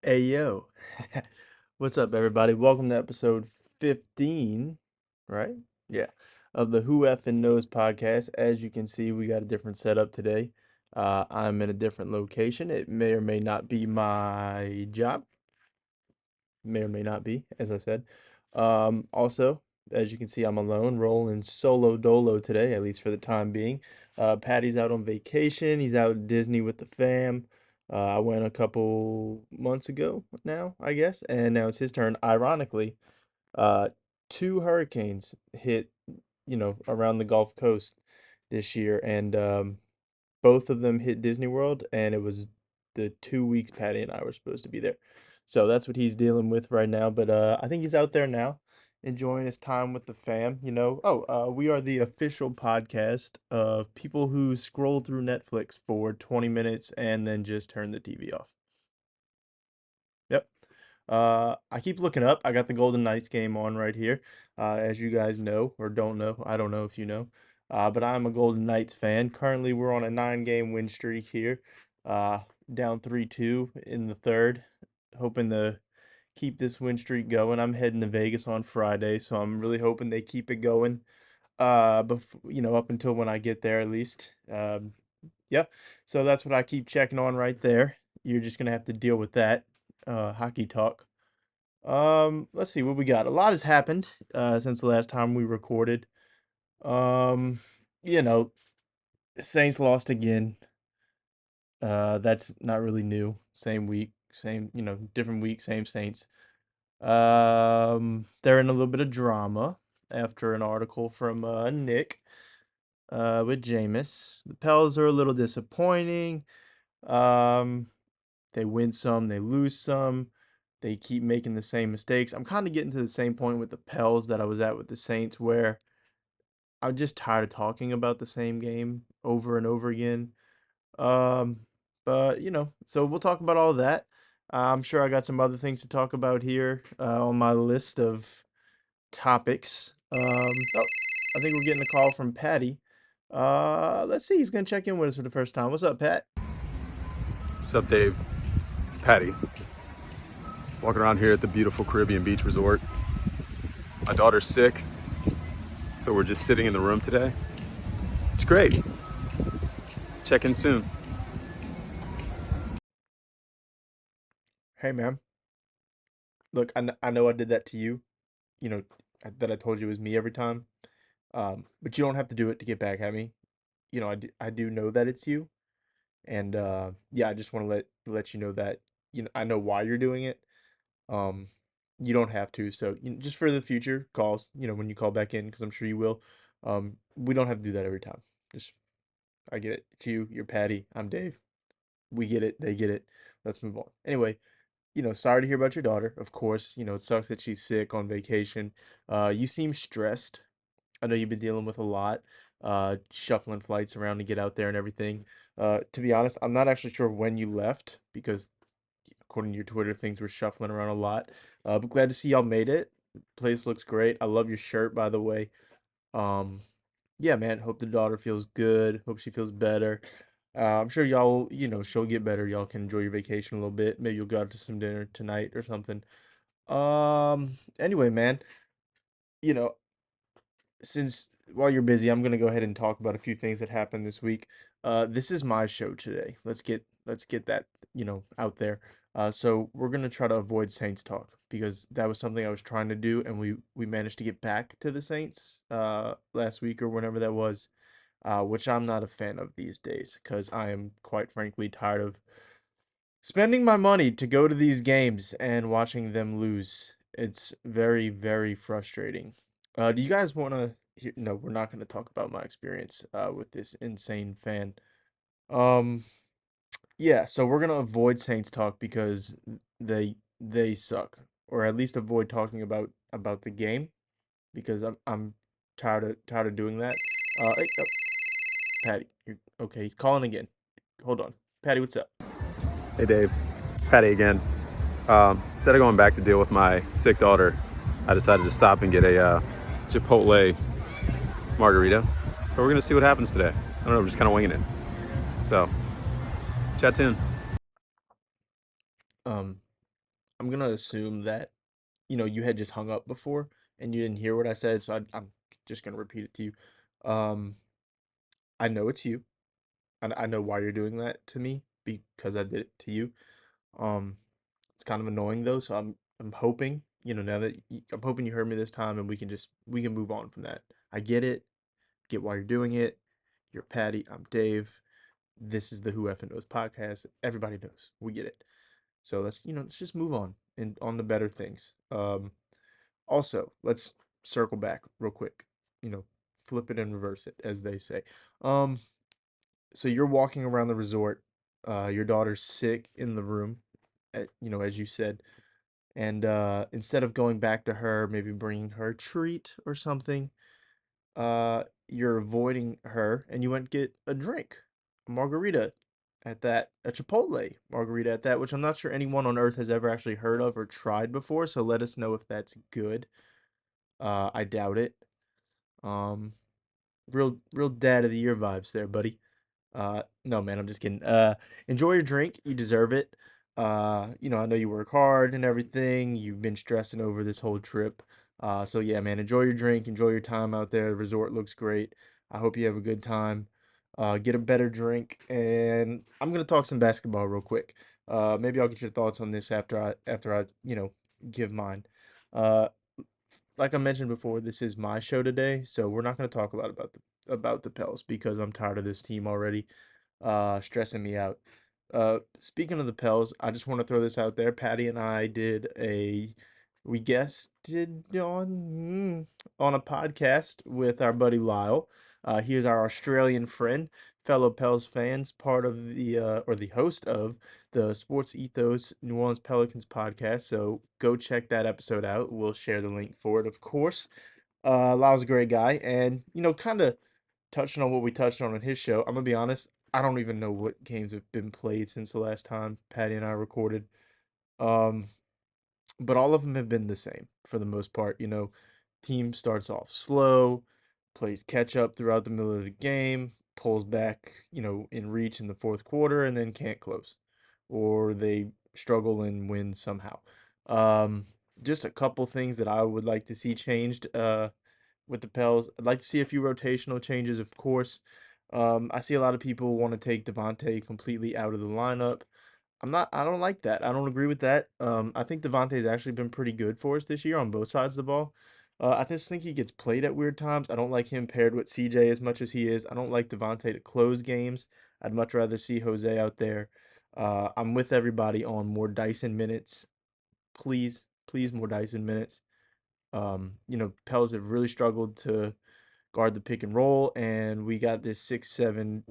Hey yo, what's up, everybody? Welcome to episode 15, right? Yeah, of the Who F'n Kneauxs podcast. As you can see, we got a different setup today. I'm in a different location. It may or may not be my job, may or may not be, as I said. Also, as you can see, I'm alone, rolling solo dolo today, at least for the time being. Patty's out on vacation. He's out at Disney with the fam. I went a couple months ago now, I guess, and now it's his turn. Ironically, uh, two hurricanes hit, around the Gulf Coast this year, and both of them hit Disney World, and it was the 2 weeks Patty and I were supposed to be there. So that's what he's dealing with right now. But I think he's out there now, enjoying his time with the fam. We are the official podcast of people who scroll through Netflix for 20 minutes and then just turn the TV off. Yep. I keep looking up. I got the Golden Knights game on right here. As you guys know or don't know, I don't know if you know. But I'm a Golden Knights fan. Currently, we're on a 9-game win streak here. Uh, Down 3-2 in the third, hoping to keep this win streak going. I'm heading to Vegas on Friday, so I'm really hoping they keep it going. Up until when I get there at least. Yeah. So that's what I keep checking on right there. You're just gonna have to deal with that. Hockey talk. Let's see what we got. A lot has happened since the last time we recorded. Um, you know, Saints lost again. That's not really new. Same week, same, different week, same Saints. They're in a little bit of drama after an article from Nick with Jameis. The Pels are a little disappointing. Um, they win some, they lose some. They keep making the same mistakes. I'm kind of getting to the same point with the Pels that I was at with the Saints, where I'm just tired of talking about the same game over and over again. Um, so we'll talk about all that. I'm sure I got some other things to talk about here on my list of topics. I think we're getting a call from Patty. Let's see. He's gonna check in with us for the first time. What's up, Pat? What's up, Dave? It's Patty. Walking around here at the beautiful Caribbean Beach Resort. My daughter's sick, so we're just sitting in the room today. It's great. Check in soon. Hey, man. Look, I know I did that to you. You know that I told you it was me every time. But you don't have to do it to get back at me. I do know that it's you, and yeah, I just want to let you know that I know why you're doing it. Um, you don't have to. So just for the future calls, when you call back in, because I'm sure you will. We don't have to do that every time. Just I get it. It's you. You're Patty. I'm Dave. We get it. They get it. Let's move on. Anyway, sorry to hear about your daughter. Of course, it sucks that she's sick on vacation. You seem stressed. I know you've been dealing with a lot, shuffling flights around to get out there and everything. To be honest, I'm not actually sure when you left because, according to your Twitter, things were shuffling around a lot. But glad to see y'all made it. Place looks great. I love your shirt, by the way. Um, yeah, man. Hope the daughter feels good. Hope she feels better. I'm sure y'all, she'll get better. Y'all can enjoy your vacation a little bit. Maybe you'll go out to some dinner tonight or something. Anyway, man, you know, since while you're busy, I'm gonna go ahead and talk about a few things that happened this week. This is my show today. Let's get that out there. So we're gonna try to avoid Saints talk because that was something I was trying to do, and we managed to get back to the Saints last week or whenever that was, which I'm not a fan of these days because I am quite frankly tired of spending my money to go to these games and watching them lose. It's very, very frustrating. Do you guys want to hear? No, we're not going to talk about my experience with this insane fan. Um, yeah, so we're gonna avoid Saints talk because they suck, or at least avoid talking about the game because I'm tired of doing that. Hey, oh, Patty, okay? He's calling again. Hold on, Patty, what's up? Hey, Dave. Patty again. Instead of going back to deal with my sick daughter, I decided to stop and get a Chipotle margarita. So we're gonna see what happens today. I don't know. We're just kind of winging it. So, chat soon. Um, I'm gonna assume that you had just hung up before and you didn't hear what I said, so I'm just gonna repeat it to you. Um, I know it's you. I know why you're doing that to me because I did it to you. Um, it's kind of annoying though, so I'm hoping, now that I'm hoping you heard me this time and we can move on from that. I get why you're doing it. You're Patty, I'm Dave. This is the Who F'n Kneauxs podcast. Everybody knows. We get it. So let's just move on and on to better things. Also, let's circle back real quick. You know, flip it and reverse it, as they say. Um, so you're walking around the resort. Your daughter's sick in the room, as you said. And instead of going back to her, maybe bringing her a treat or something, you're avoiding her and you went get a drink, a margarita at that, a Chipotle margarita at that, which I'm not sure anyone on earth has ever actually heard of or tried before. So let us know if that's good. I doubt it. Um, real dad of the year vibes there, buddy. No, man, I'm just kidding. Enjoy your drink. You deserve it. I know you work hard and everything. You've been stressing over this whole trip. So yeah, man, enjoy your drink. Enjoy your time out there. The resort looks great. I hope you have a good time. Get a better drink, and I'm gonna talk some basketball real quick. Maybe I'll get your thoughts on this after I give mine. Uh, like I mentioned before, this is my show today, so we're not going to talk a lot about the Pels because I'm tired of this team already, stressing me out. Speaking of the Pels, I just want to throw this out there. Patty and I we guested on a podcast with our buddy Lyle. He is our Australian friend, fellow Pels fans, part of the host of the Sports Ethos New Orleans Pelicans podcast. So go check that episode out. We'll share the link for it, of course. Lyle's a great guy, and kind of touching on what we touched on his show. I'm gonna be honest. I don't even know what games have been played since the last time Patty and I recorded. Um, but all of them have been the same for the most part. Team starts off slow, plays catch up throughout the middle of the game, pulls back, in reach in the fourth quarter, and then can't close, or they struggle and win somehow. Um, just a couple things that I would like to see changed with the Pels. I'd like to see a few rotational changes, of course. I see a lot of people want to take Devontae completely out of the lineup. I don't like that. I don't agree with that. I think Devontae's actually been pretty good for us this year on both sides of the ball. I just think he gets played at weird times. I don't like him paired with CJ as much as he is. I don't like Devontae to close games. I'd much rather see Jose out there. I'm with everybody on more Dyson minutes. Please, please, more Dyson minutes. Pels have really struggled to guard the pick and roll, and we got this 6'7"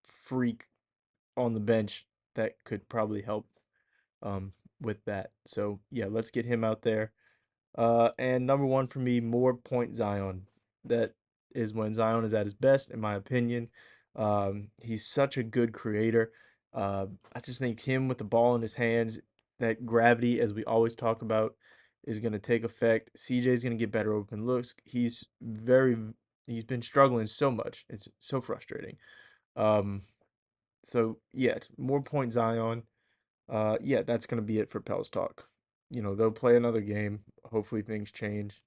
freak on the bench that could probably help with that. So yeah, let's get him out there. And number one for me, more point Zion. That is when Zion is at his best, in my opinion. He's such a good creator. I just think him with the ball in his hands, that gravity, as we always talk about, is going to take effect. CJ is going to get better open looks. He's been struggling so much. It's so frustrating. Um, so yeah, more point Zion. Yeah, that's gonna be it for Pels talk. They'll play another game. Hopefully things change.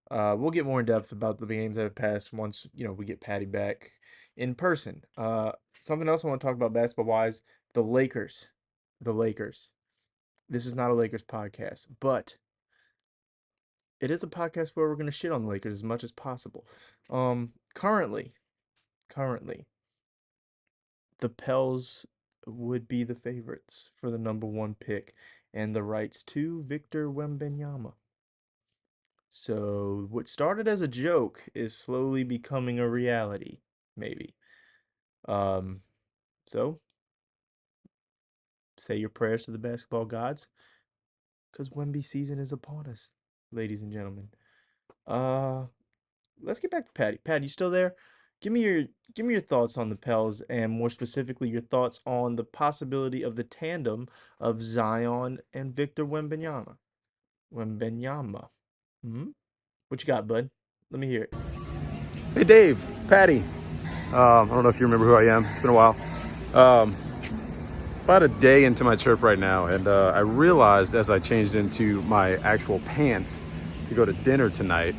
We'll get more in depth about the games that have passed once, we get Patty back in person. Something else I want to talk about basketball wise, the Lakers. The Lakers. This is not a Lakers podcast, but it is a podcast where we're gonna shit on the Lakers as much as possible. Currently, the Pels would be the favorites for the number one pick and the rights to Victor Wembanyama. So what started as a joke is slowly becoming a reality, maybe. Um, so say your prayers to the basketball gods, because Wemby season is upon us, ladies and gentlemen. Uh, let's get back to Patty. Patty, you still there? Give me your give me your thoughts on the Pels, and more specifically, your thoughts on the possibility of the tandem of Zion and Victor Wembanyama. Wembanyama. Hmm? What you got, bud? Let me hear it. Hey, Dave, Patty. I don't know if you remember who I am. It's been a while. Um, about a day into my trip right now, and I realized as I changed into my actual pants to go to dinner tonight,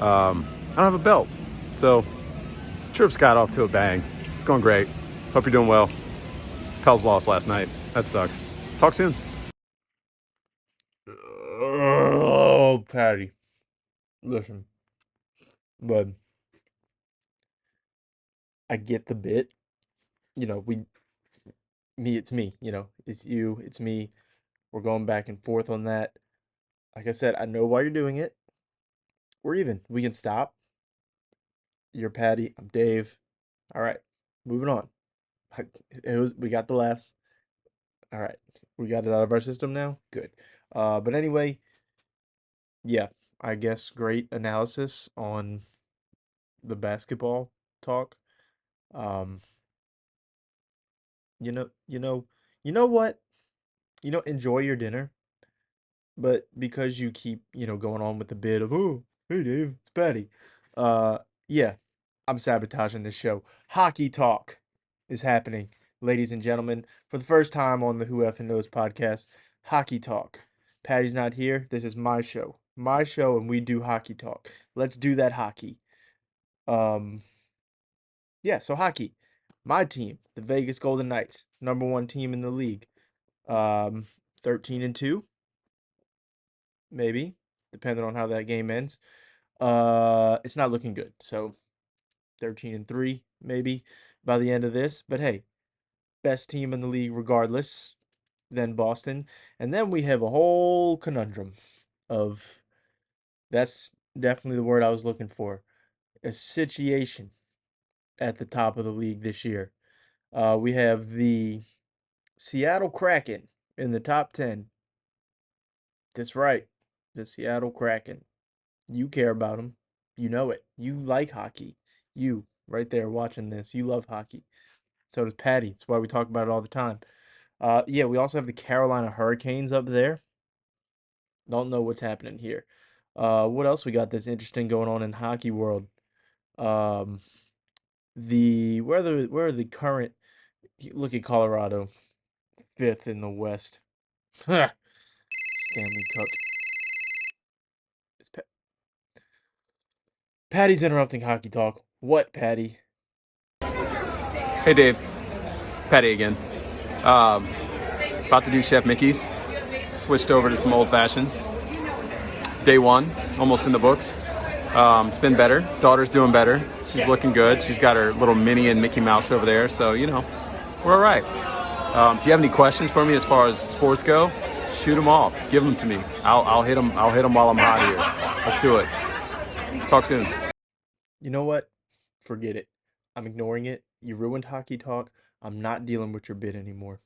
I don't have a belt. So, trip's got off to a bang. It's going great. Hope you're doing well. Pels lost last night. That sucks. Talk soon. Oh, Patty. Listen, bud, I get the bit. It's me. It's you, it's me. We're going back and forth on that. Like I said, I know why you're doing it. We're even. We can stop. You're Patty. I'm Dave. All right, moving on. We got the laughs. All right, we got it out of our system now. Good. But anyway, yeah, I guess great analysis on the basketball talk. Um, you know, you know, you know what? Enjoy your dinner, but because you keep, going on with the bit of, oh, hey Dave, it's Patty. Uh, yeah, I'm sabotaging this show. Hockey talk is happening, ladies and gentlemen, for the first time on the Who F'n Kneauxs podcast. Hockey talk. Patty's not here. This is my show, and we do hockey talk. Let's do that hockey. Um, yeah, so hockey. My team, the Vegas Golden Knights, number one team in the league. Um, 13-2, maybe, depending on how that game ends. It's not looking good. So 13-3, maybe by the end of this. But hey, best team in the league regardless than Boston. And then we have a whole conundrum of that's definitely the word I was looking for. A situation at the top of the league this year. We have the Seattle Kraken in the top 10. That's right. The Seattle Kraken. You care about them. You know it. You like hockey. You, right there watching this, you love hockey. So does Patty. That's why we talk about it all the time. Yeah, we also have the Carolina Hurricanes up there. Don't know what's happening here. What else we got that's interesting going on in hockey world? Um, the where are the current? Look at Colorado, fifth in the West. Stanley Cup. It's Patty's interrupting hockey talk. What, Patty? Hey Dave, Patty again. Um, About to do Chef Mickey's. Switched over to some old fashions. Day one, almost in the books. It's been better. Daughter's doing better. She's looking good. She's got her little Minnie and Mickey Mouse over there. So, we're all right. If you have any questions for me as far as sports go, shoot them off. Give them to me. I'll hit them. I'll hit them while I'm hot here. Let's do it. Talk soon. You know what? Forget it. I'm ignoring it. You ruined hockey talk. I'm not dealing with your bit anymore.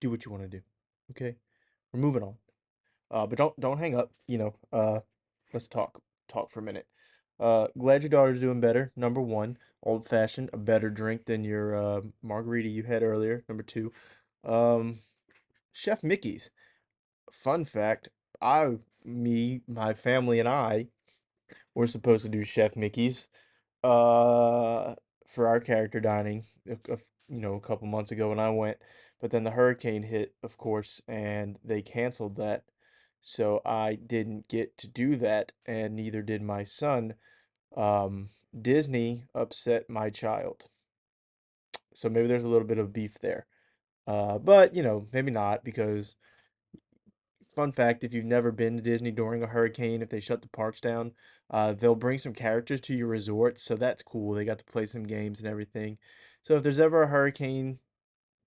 Do what you want to do. Okay? We're moving on. But don't hang up. Let's talk for a minute. Glad your daughter's doing better. Number one, old fashioned, a better drink than your margarita you had earlier. Number two, um, Chef Mickey's. Fun fact: my family, and I were supposed to do Chef Mickey's uh for our character dining a couple months ago when I went, but then the hurricane hit, of course, and they canceled that. So I didn't get to do that, and neither did my son. Disney upset my child. So maybe there's a little bit of beef there. But maybe not, because fun fact, if you've never been to Disney during a hurricane, if they shut the parks down, they'll bring some characters to your resort, so that's cool. They got to play some games and everything. So if there's ever a hurricane,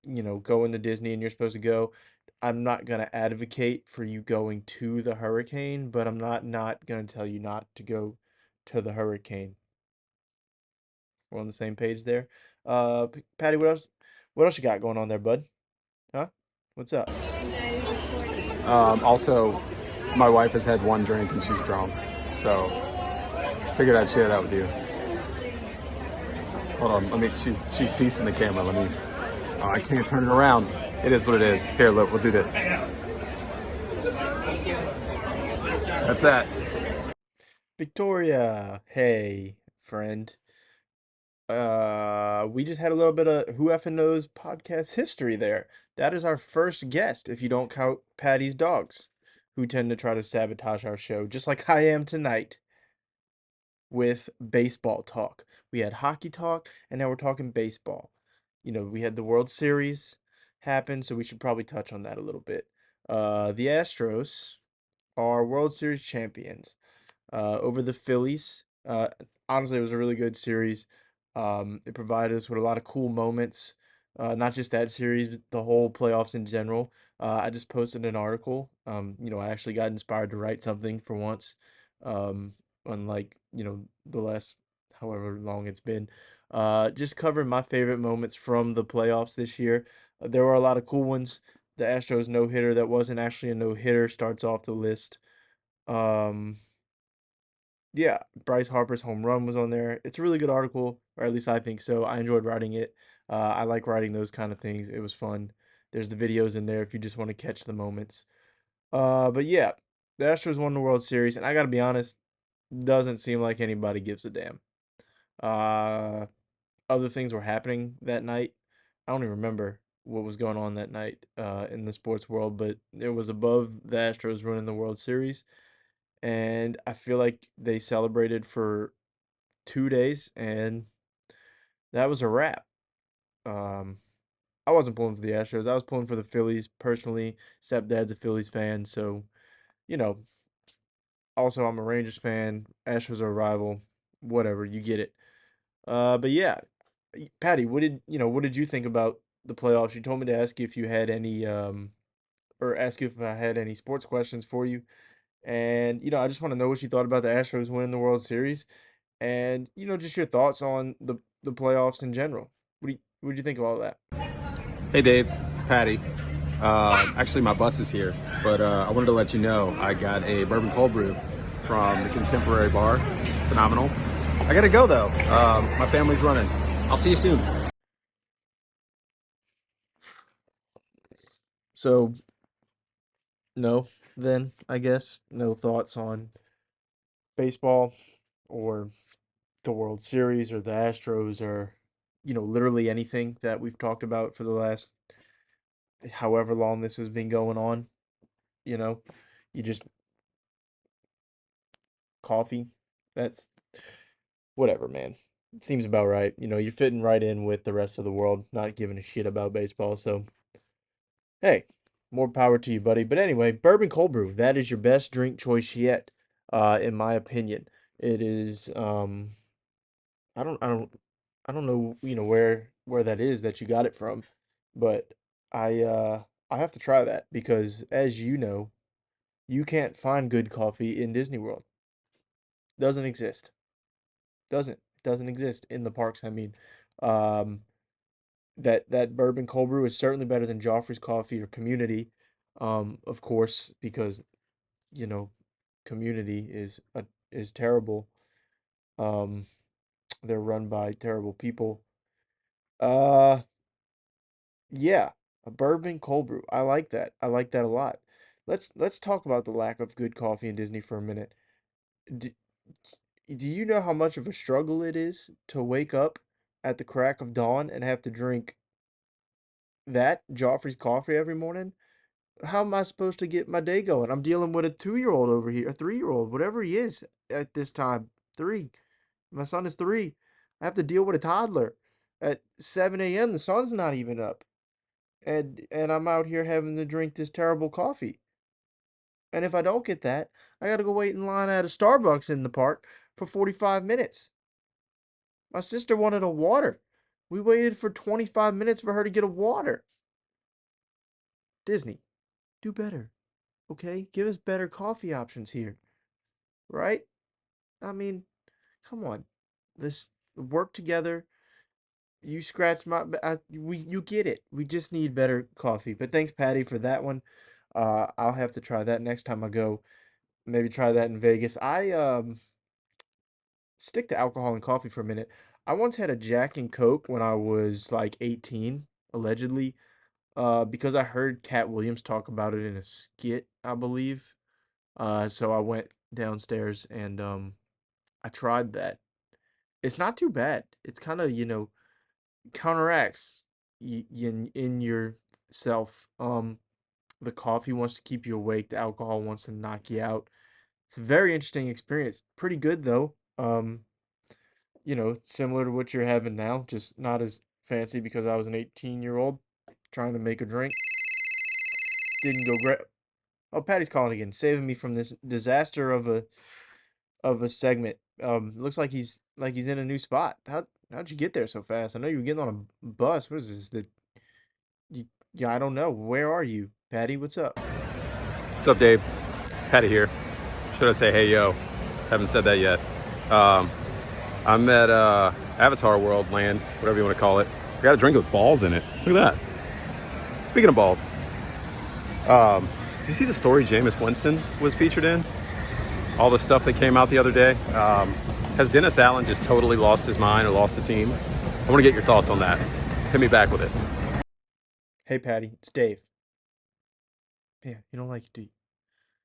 going to Disney and you're supposed to go, I'm not gonna advocate for you going to the hurricane, but I'm not gonna tell you not to go to the hurricane. We're on the same page there. Patty, what else? What else you got going on there, bud? Huh? What's up? Also, my wife has had one drink and she's drunk. So, figured I'd share that with you. Hold on, she's piecing the camera. Oh, I can't turn it around. It is what it is. Here, look, we'll do this. That's that. Victoria, hey, friend. We just had a little bit of Who F'n Knows podcast history there. That is our first guest, if you don't count Patty's dogs, who tend to try to sabotage our show, just like I am tonight with baseball talk. We had hockey talk, and now we're talking baseball. We had the World Series happen, so we should probably touch on that a little bit. The Astros are World Series champions over the Phillies. Honestly, it was a really good series. It provided us with a lot of cool moments, not just that series, but the whole playoffs in general. I just posted an article. I actually got inspired to write something for once, um, unlike, the last however long it's been. Just covering my favorite moments from the playoffs this year. There were a lot of cool ones. The Astros no hitter that wasn't actually a no hitter starts off the list. Um, yeah, Bryce Harper's home run was on there. It's a really good article, or at least I think so. I enjoyed writing it. I like writing those kind of things. It was fun. There's the videos in there if you just want to catch the moments. But yeah, the Astros won the World Series, and I gotta be honest, doesn't seem like anybody gives a damn. Uh, Other things were happening that night. I don't even remember what was going on that night in the sports world, but it was above the Astros winning the World Series, and I feel like they celebrated for 2 days, and that was a wrap. Um, I wasn't pulling for the Astros. I was pulling for the Phillies personally. Stepdad's a Phillies fan, so you know. Also, I'm a Rangers fan. Astros are a rival. Whatever, you get it. But yeah, Patty, what did you think about the playoffs? You told me to ask you if you had any or ask you if I had any sports questions for you. And I just want to know what you thought about the Astros winning the World Series, and just your thoughts on the playoffs in general. What do you think of all that? Hey Dave, Patty. Actually, my bus is here, but I wanted to let you know I got a bourbon cold brew from the Contemporary Bar. Phenomenal. I gotta go though. My family's running. I'll see you soon. So, no, then I guess no thoughts on baseball or the World Series or the Astros or literally anything that we've talked about for the last however long this has been going on. You know, you just coffee. That's whatever, man. Seems about right. You're fitting right in with the rest of the world, not giving a shit about baseball. So, hey, more power to you, buddy. But anyway, bourbon cold brew, that is your best drink choice yet, in my opinion. It is I don't I don't I don't know, where that is that you got it from, but I have to try that because as you know, you can't find good coffee in Disney World. Doesn't exist. Doesn't exist in the parks, I mean. Um that bourbon cold brew is certainly better than Joffrey's coffee or Community. Of course, because you know, Community is terrible. Um they're run by terrible people. Uh Yeah, a bourbon cold brew. I like that. I like that a lot. Let's talk about the lack of good coffee in Disney for a minute. Do, do you know how much of a struggle it is to wake up at the crack of dawn and have to drink that Joffrey's coffee every morning? How am I supposed to get my day going? I'm dealing with a 2-year-old over here, a 3-year-old, whatever he is at this time. Three. My son is 3. I have to deal with a toddler at 7 a.m. The sun's not even up. And I'm out here having to drink this terrible coffee. And if I don't get that, I gotta go wait in line at a Starbucks in the park for 45 minutes. My sister wanted a water. We waited for 25 minutes for her to get a water. Disney, do better, okay? Give us better coffee options here, right? I mean, come on. Let's work together. You scratch my, you get it. We just need better coffee. But thanks, Patty, for that one. I'll have to try that next time I go. Maybe try that in Vegas. I stick to alcohol and coffee for a minute. I once had a Jack and Coke when I was like 18, allegedly, because I heard Cat Williams talk about it in a skit, I believe. So I went downstairs and I tried that. It's not too bad. It's kind of, counteracts in yourself. The coffee wants to keep you awake, the alcohol wants to knock you out. It's a very interesting experience. Pretty good though. Similar to what you're having now, just not as fancy because I was an 18-year-old trying to make a drink. Didn't go great. Oh, Patty's calling again, saving me from this disaster of a segment. Looks like he's in a new spot. How'd you get there so fast? I know you were getting on a bus. What is this? You, yeah, I don't know. Where are you, Patty? What's up? What's up, Dave? Patty here. Should I say hey yo? Haven't said that yet. Um, I'm at Avatar World Land, whatever you want to call it. I got a drink with balls in it. Look at that. Speaking of balls, did you see the story Jameis Winston was featured in? All the stuff that came out the other day. Has Dennis Allen just totally lost his mind or lost the team? I want to get your thoughts on that. Hit me back with it. Hey, Patty. It's Dave. Yeah, you don't like it, do you?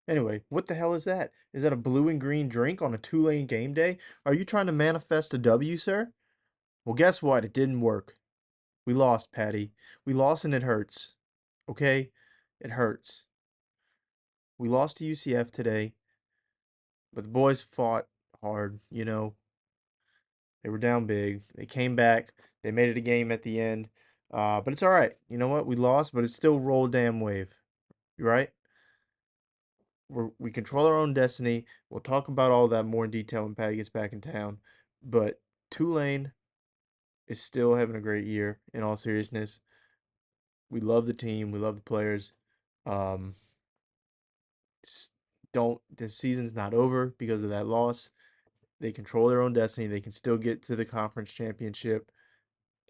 Anyway, what the hell is that? Is that a blue and green drink on a Tulane game day? Are you trying to manifest a W, sir? Well, guess what? It didn't work. We lost, Patty. We lost and it hurts. Okay? It hurts. We lost to UCF today, but the boys fought hard. They were down big. They came back. They made it a game at the end. But it's all right. You know what? We lost, but it's still roll damn wave. You right? We control our own destiny. We'll talk about all that more in detail when Patty gets back in town. But Tulane is still having a great year. In all seriousness, we love the team. We love the players. Um, s- don't the season's not over because of that loss. They control their own destiny. They can still get to the conference championship,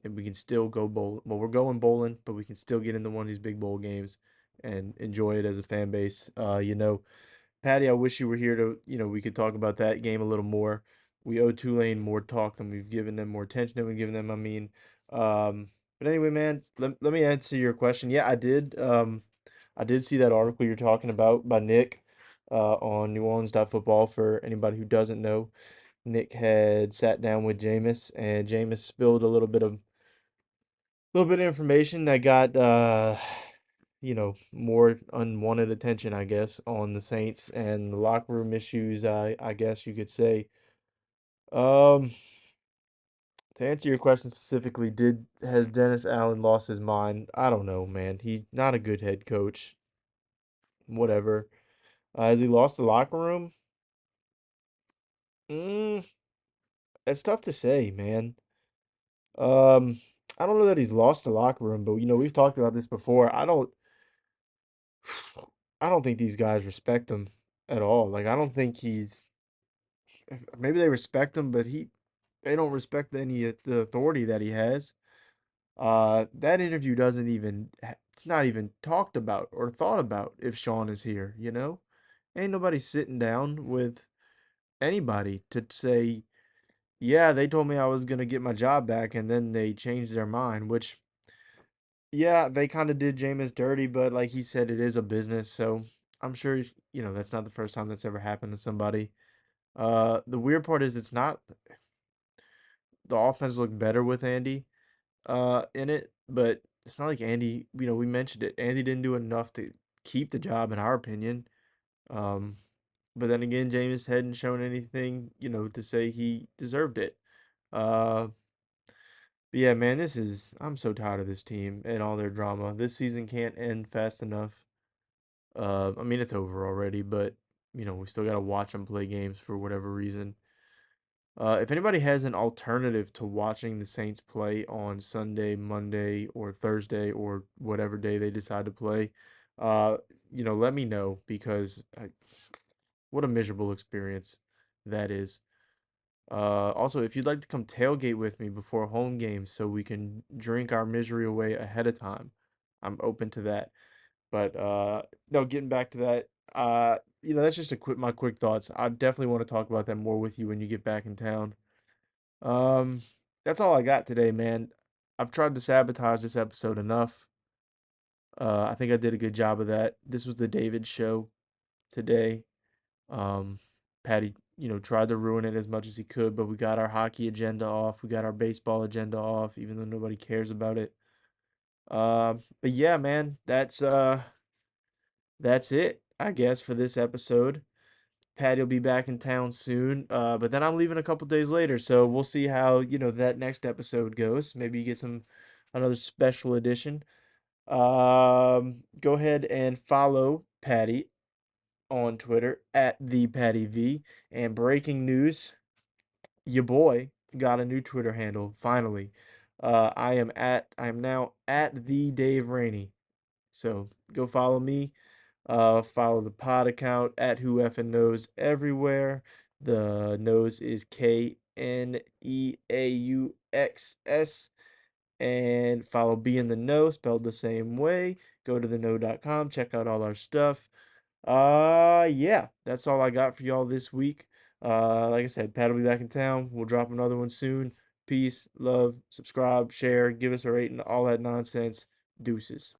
and we can still go bowl. Well, we're going bowling, but we can still get into one of these big bowl games and enjoy it as a fan base. Patty, I wish you were here to, we could talk about that game a little more. We owe Tulane more talk than we've given them, more attention than we've given them. I mean, but anyway, man, let me answer your question. Yeah, I did. I did see that article you're talking about by Nick on New Orleans Football. For anybody who doesn't know, Nick had sat down with Jameis, and Jameis spilled a little bit of information that got more unwanted attention, I guess, on the Saints and the locker room issues, I guess you could say. Um, to answer your question specifically, did has Dennis Allen lost his mind? I don't know, man. He's not a good head coach. Whatever. Has he lost the locker room? Mm, it's tough to say, man. Um, I don't know that he's lost the locker room, but we've talked about this before. I don't think these guys respect him at all. Like I don't think he's maybe they respect him, but they don't respect any of the authority that he has. That interview doesn't even it's not even talked about or thought about if Sean is here. Ain't nobody sitting down with anybody to say, yeah, they told me I was gonna get my job back and then they changed their mind, which yeah, they kind of did Jameis dirty, but like he said, it is a business, so I'm sure that's not the first time that's ever happened to somebody. The weird part is it's not the offense looked better with Andy in it, but it's not like Andy, we mentioned it. Andy didn't do enough to keep the job in our opinion. Um, but then again, Jameis hadn't shown anything, to say he deserved it. Uh, but yeah, man, I'm so tired of this team and all their drama. This season can't end fast enough. I mean, it's over already, but we still got to watch them play games for whatever reason. If anybody has an alternative to watching the Saints play on Sunday, Monday, or Thursday, or whatever day they decide to play, uh, let me know because what a miserable experience that is. Also, if you'd like to come tailgate with me before home games so we can drink our misery away ahead of time, I'm open to that. But no, getting back to that, that's just my quick thoughts. I definitely want to talk about that more with you when you get back in town. Um, that's all I got today, man. I've tried to sabotage this episode enough. I think I did a good job of that. This was the David show today. Um, Patty tried to ruin it as much as he could, but we got our hockey agenda off. We got our baseball agenda off, even though nobody cares about it. But yeah, man, that's it, I guess, for this episode. Patty will be back in town soon, but then I'm leaving a couple days later, so we'll see how that next episode goes. Maybe you get another special edition. Go ahead and follow Patty on Twitter at the Patty V. And breaking news, your boy got a new Twitter handle finally. I am now at the Dave Rainey. So go follow me. Follow the pod account at Who F'n Kneauxs everywhere. The nose is Kneauxs. And follow Be in the Know, spelled the same way. Go to theknow.com, check out all our stuff. Yeah, that's all I got for y'all this week. Like I said, Pat will be back in town. We'll drop another one soon. Peace, love, subscribe, share, give us a rating, all that nonsense. Deuces.